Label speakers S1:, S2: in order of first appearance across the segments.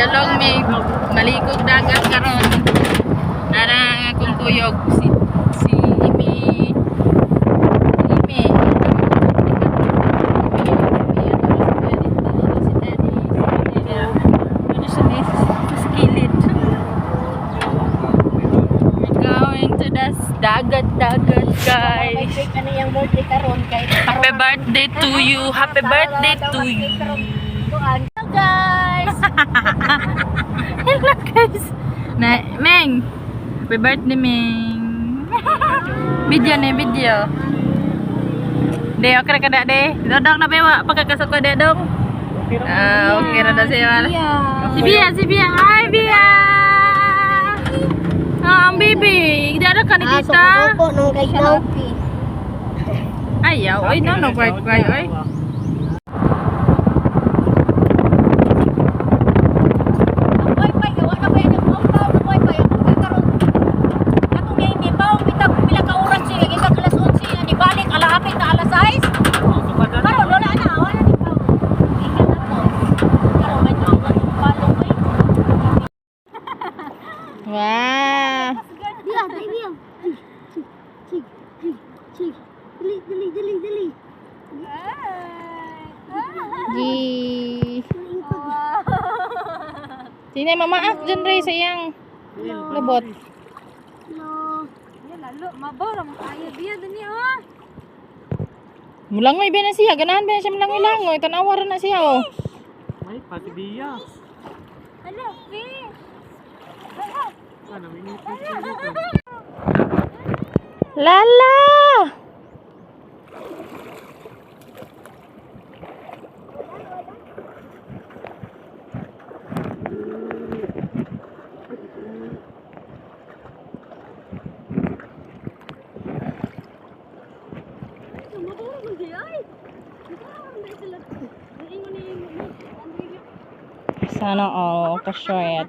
S1: dalong may malikog dagat karon. Narang akong kuyog si Imi. Dagat guys. Happy birthday to you. Happy birthday to you.
S2: Hello guys.
S1: Hello guys. Na, Meng. Happy birthday, Meng. Video nih, video. De, okay ka de. Dodong na bewa pagkakasok ko de dong. Ah, okay ra da siya. Si Bia. Hi Bia. Ang baby, tidak ada kan kita?
S2: Nung kay Nopi.
S1: Ayaw, ay no, cry, ay. Wah.
S2: Dali.
S1: Sini mamaak dyan Ray, sayang. Labot.
S2: Ya lalo, mabor ang kaya dia dani oh.
S1: Mulangoy ba na siya? Ganahan ba na siya mulangoy-langoy? Tanawa na siya oh.
S3: Ay, pati dia.
S2: Hello, Fi.
S3: Ano, minipit siya dito.
S1: Lala! Sana all ka-short.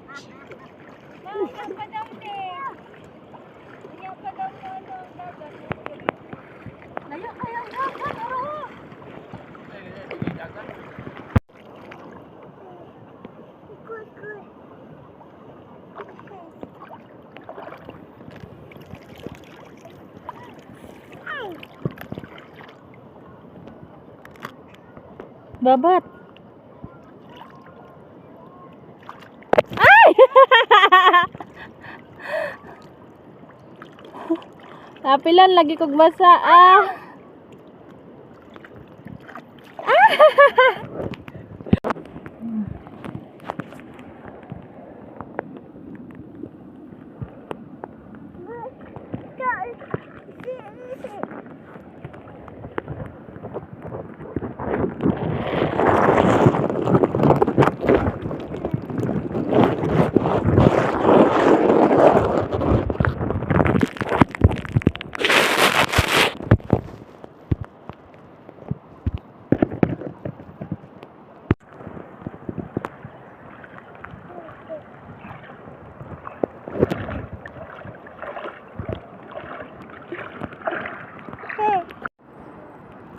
S1: Babat. Ay! Tapilan lagi kog basa ah.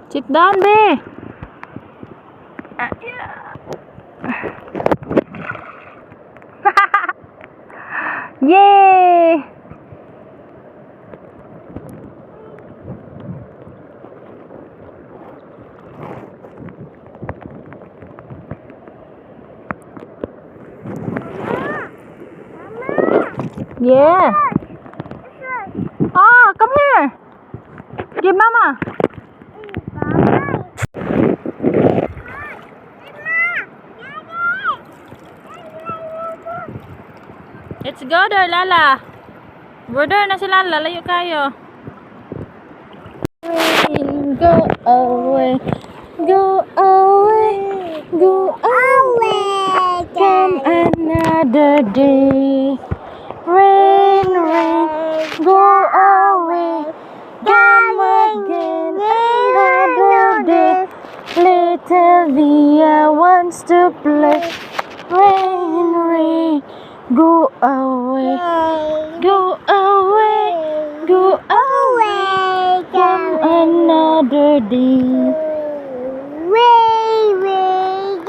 S1: Sit down, be. Yay! Yeah. Oh, come here. Give mama. Let's go there, Lala. Border na si Lala, layo kayo. Go away, go away, go away. Come another day. Rain, go away. Come again another day. Little Via wants to play. Rain, go away, go away, go away. Come another day.
S2: Way,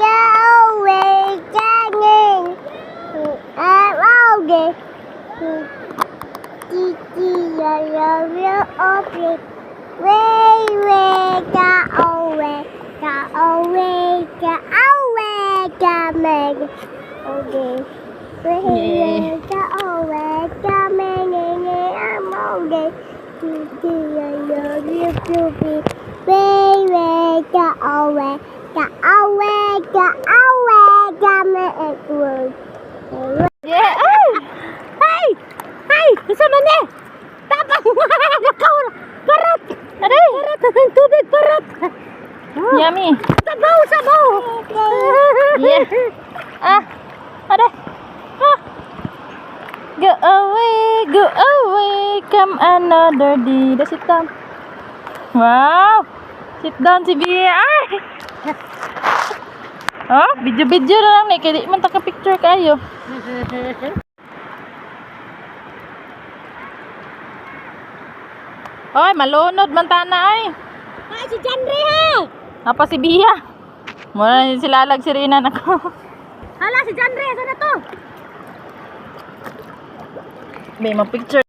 S2: go away,
S1: Yeah. Ay! Ay! Ay! Isa man eh! Tapang! Nakaw! Parat! Aray! Parat! Tubig parat! Yummy! Sabaw! Sabaw! Yeah! Ah! Aray! Ah! Go away! Go away! Come another day! Sit down! Wow! Sit down si Bia! Ay! Oh, video-video na lang eh. Kaya di man taka-picture kayo. Oy, malunod man tana ay.
S2: Ay, si Chandri ha!
S1: Apa si Bia? Muna ni sila lag si Rinan ako.
S2: Hala, si Chandri! Saan na to?
S1: May mga picture.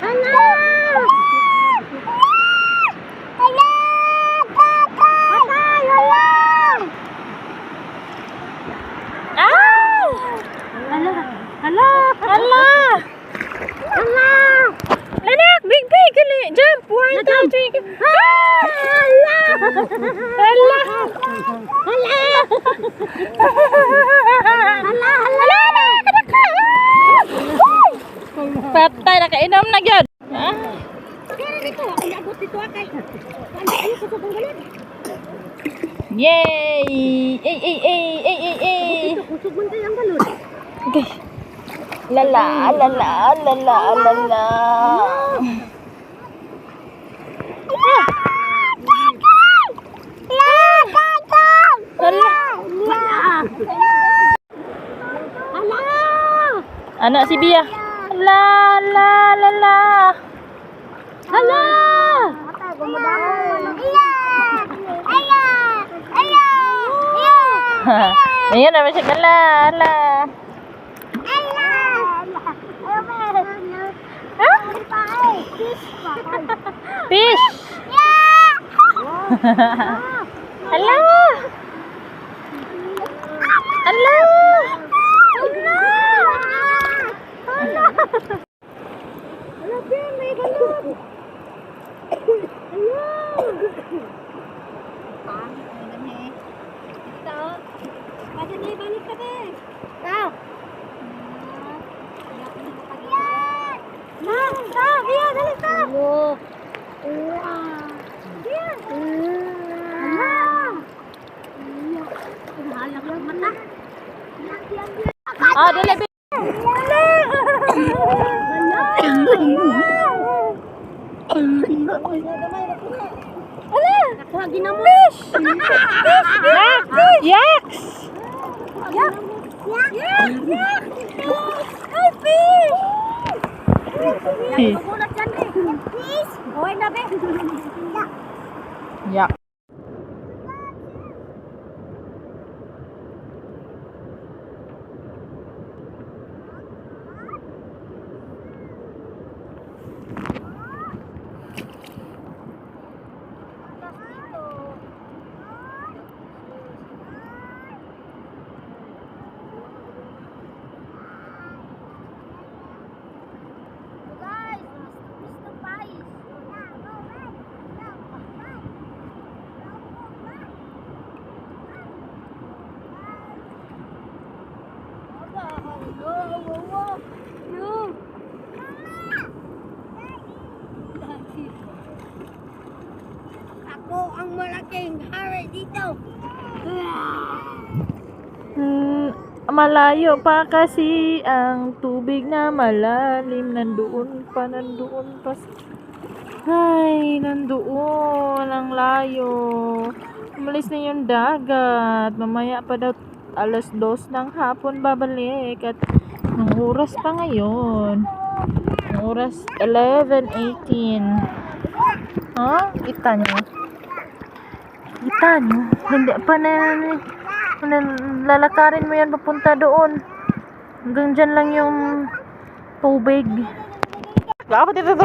S2: Hala! Hala! Patay! Hala!
S1: Ah!
S2: Hala! Hala!
S1: Hala!
S2: Hala!
S1: Lanak, big gali. Jump. 1, 2, 3. Ah!
S2: Hala!
S1: Hala!
S2: Hala! Hala!
S1: Hala! Patay na kainom na gyud. Ah.
S2: Dito, ako nabot dito akay. Ano ko sa tanggalan?
S1: Yay! Ay.
S2: Kusog man kayang balon.
S1: Okay. Lala. Anak si Bia. La.
S2: Hala!
S1: Ayun na siya la. Fish. Ala.
S2: Balik ka din. Bia, dali ka. Bia. Halak lang mata.
S1: Ah, dali.
S2: Nakuha ginamo.
S1: Yes.
S2: Magulat yan eh. Please. Okay na be.
S1: Yeah.
S2: Ako ang malaking hari dito.
S1: Malayo pa kasi ang tubig na malalim. Nandoon pa. Ay, nandoon ang layo. Umalis na yung dagat. Mamaya pa daw 2:00 ng hapon babalik. At ang oras pa ngayon. Ang oras 11:18. Ha? Kita nyo? Hindi pa na lalakarin mo yan papunta doon. Hanggang dyan lang yung tubig. Dapat ito.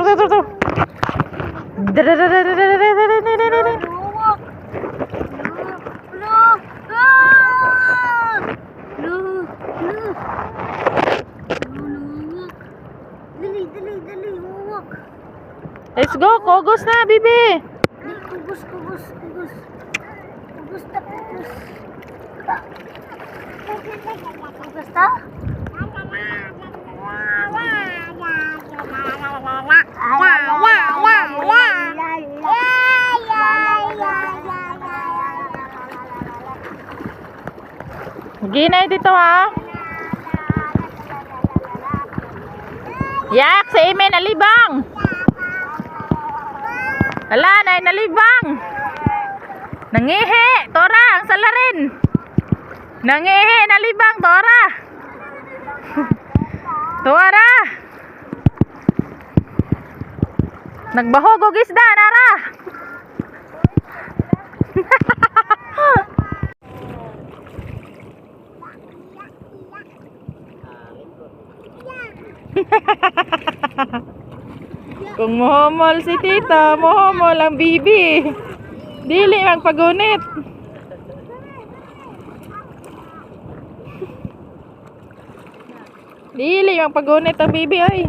S1: Kugos na, bibi.
S2: Kubus. Kubus ta, kubus. Kubus ta?
S1: Ginay dito ha. Yak, si Ime nalibang. Ala, nay nalibang. Nangihi, Tora, ang salarin. Nangihi, nalibang, Tora. Tora. Nagbahog og isda, Nara. Kung mohomol si tita, mohomol ang bibi. Dili magpagunit. Dili magpagunit ang bibi ay.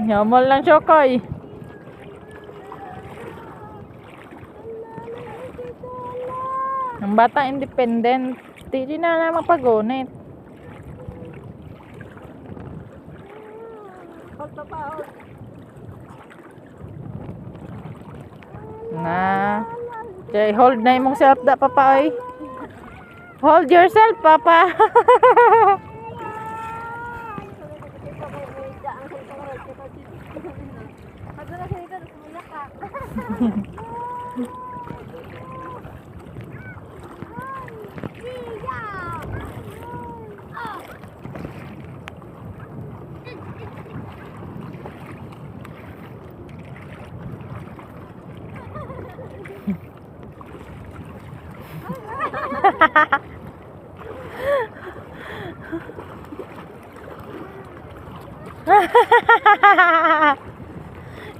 S1: Nyamol lang Chokoy. Ang bata independent, hindi na mapagunit. Na, kaya hold na imong self da papa oy. Hold yourself papa.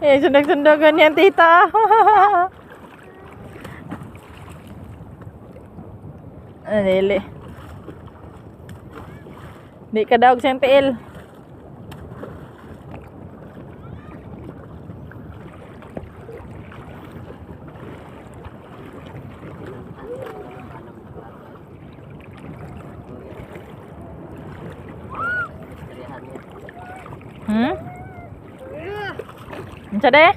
S1: Eh, sundog-sundogan yan, tita. Dili. Di ka daw siyang tiil. Unsa de?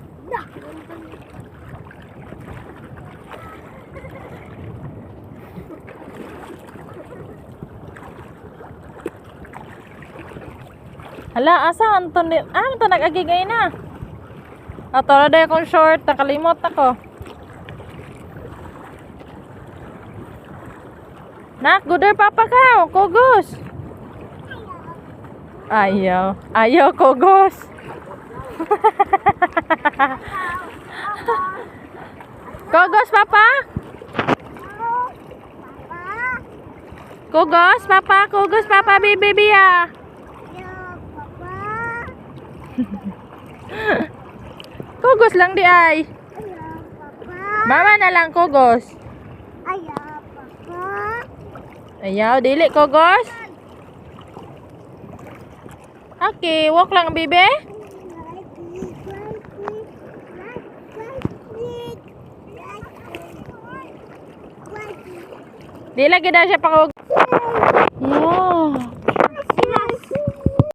S1: Hala, asa anton di? Ito nag-agigay na. Ato na day akong short, nakalimot ako. Nak, guder papa ka, kugos. Ayaw, ayaw kugos. Kugos papa? Kugos papa, kugos papa, bibi biya. Kugos lang di ay. Mama na lang kugos. Ayaw, dili kugos. Okay, walk lang bibi. Di lagi daw siya pakug.